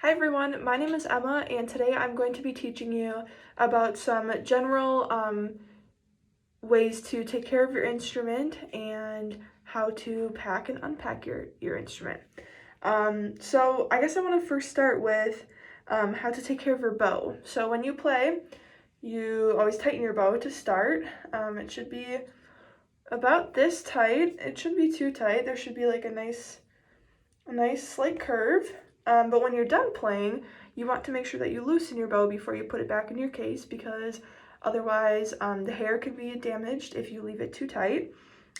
Hi everyone, my name is Emma and today I'm going to be teaching you about some general ways to take care of your instrument and how to pack and unpack your instrument. So I guess I want to first start with how to take care of your bow. So when you play, you always tighten your bow to start. It should be about this tight. It shouldn't be too tight. There should be like a nice slight curve. But when you're done playing, you want to make sure that you loosen your bow before you put it back in your case, because otherwise the hair can be damaged if you leave it too tight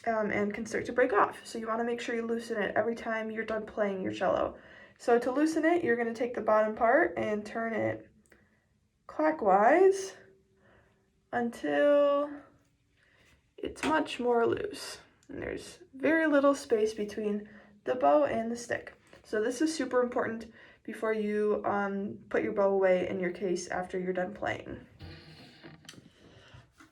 and can start to break off. So you want to make sure you loosen it every time you're done playing your cello. So to loosen it, you're going to take the bottom part and turn it clockwise until it's much more loose. And there's very little space between the bow and the stick. So this is super important before you put your bow away in your case after you're done playing.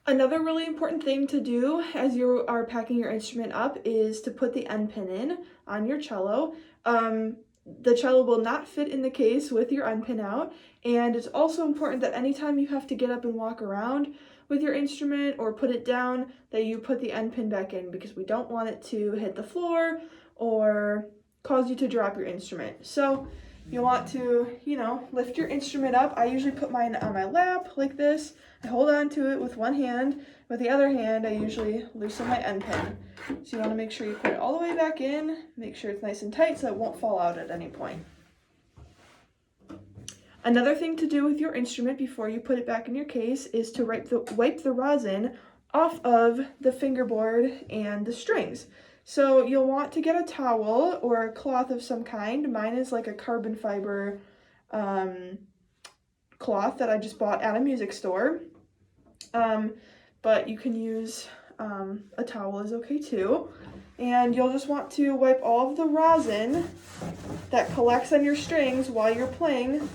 Another really important thing to do as you are packing your instrument up is to put the end pin in on your cello. The cello will not fit in the case with your end pin out, and it's also important that anytime you have to get up and walk around with your instrument or put it down, that you put the end pin back in, because we don't want it to hit the floor or cause you to drop your instrument. So you want to, lift your instrument up. I usually put mine on my lap like this. I hold on to it with one hand. With the other hand, I usually loosen my end pin. So you want to make sure you put it all the way back in, make sure it's nice and tight so it won't fall out at any point. Another thing to do with your instrument before you put it back in your case is to wipe the rosin off of the fingerboard and the strings. So you'll want to get a towel or a cloth of some kind. Mine is like a carbon fiber cloth that I just bought at a music store. But you can use a towel is okay too. And you'll just want to wipe all of the rosin that collects on your strings while you're playing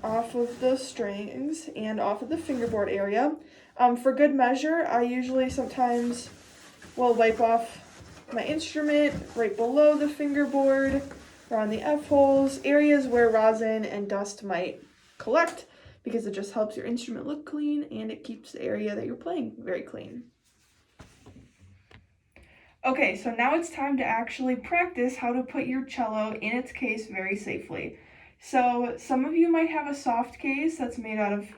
off of the strings and off of the fingerboard area. For good measure, I usually sometimes will wipe off my instrument right below the fingerboard, around the F-holes, areas where rosin and dust might collect, because it just helps your instrument look clean and it keeps the area that you're playing very clean. Okay, so now it's time to actually practice how to put your cello in its case very safely. So some of you might have a soft case that's made out of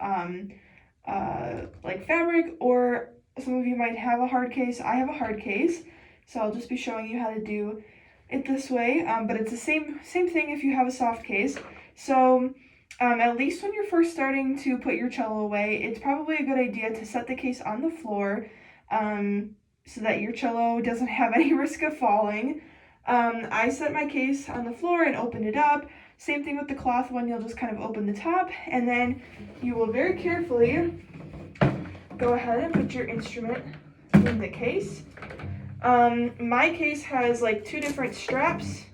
like fabric, or some of you might have a hard case. I have a hard case, so I'll just be showing you how to do it this way, but it's the same thing if you have a soft case. So at least when you're first starting to put your cello away, it's probably a good idea to set the case on the floor so that your cello doesn't have any risk of falling. I set my case on the floor and opened it up. Same thing with the cloth one, you'll just kind of open the top, and then you will very carefully go ahead and put your instrument in the case. My case has like two different straps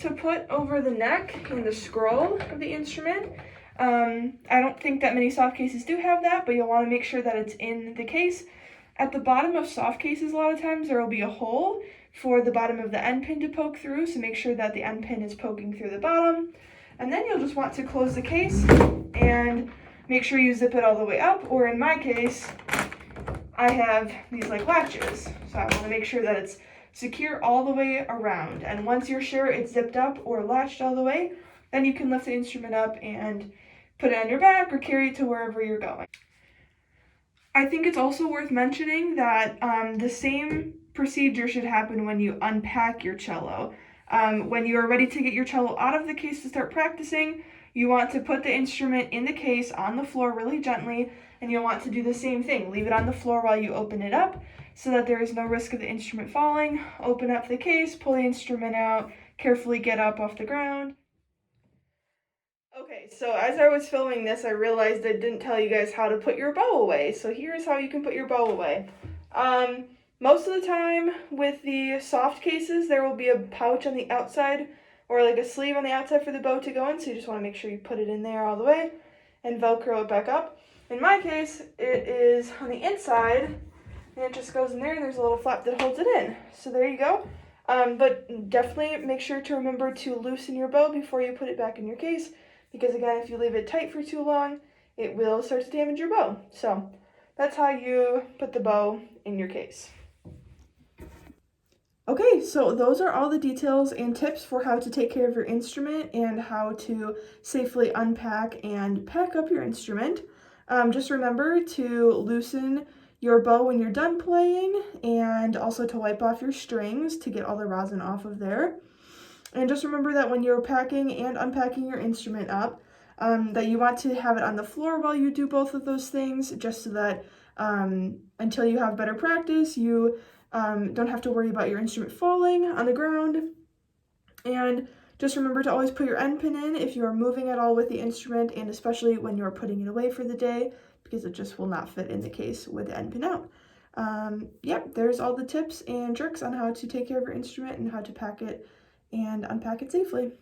to put over the neck and the scroll of the instrument. I don't think that many soft cases do have that, but you'll want to make sure that it's in the case. At the bottom of soft cases, a lot of times there will be a hole for the bottom of the end pin to poke through, so make sure that the end pin is poking through the bottom. And then you'll just want to close the case and make sure you zip it all the way up, or in my case, I have these like latches. So I want to make sure that it's secure all the way around. And once you're sure it's zipped up or latched all the way, then you can lift the instrument up and put it on your back or carry it to wherever you're going. I think it's also worth mentioning that the same procedure should happen when you unpack your cello. When you are ready to get your cello out of the case to start practicing, you want to put the instrument in the case on the floor really gently, and you'll want to do the same thing. Leave it on the floor while you open it up so that there is no risk of the instrument falling. Open up the case, pull the instrument out, carefully get up off the ground. Okay, so as I was filming this, I realized I didn't tell you guys how to put your bow away. So here's how you can put your bow away. Most of the time with the soft cases, there will be a pouch on the outside or like a sleeve on the outside for the bow to go in. So you just want to make sure you put it in there all the way and Velcro it back up. In my case, it is on the inside and it just goes in there, and there's a little flap that holds it in. So there you go. But definitely make sure to remember to loosen your bow before you put it back in your case, because again, if you leave it tight for too long, it will start to damage your bow. So that's how you put the bow in your case. Okay, so those are all the details and tips for how to take care of your instrument and how to safely unpack and pack up your instrument. Just remember to loosen your bow when you're done playing, and also to wipe off your strings to get all the rosin off of there. And just remember that when you're packing and unpacking your instrument up, that you want to have it on the floor while you do both of those things, just so that until you have better practice, you don't have to worry about your instrument falling on the ground. And just remember to always put your end pin in if you are moving at all with the instrument, and especially when you're putting it away for the day, because it just will not fit in the case with the end pin out. Yep, there's all the tips and tricks on how to take care of your instrument and how to pack it and unpack it safely.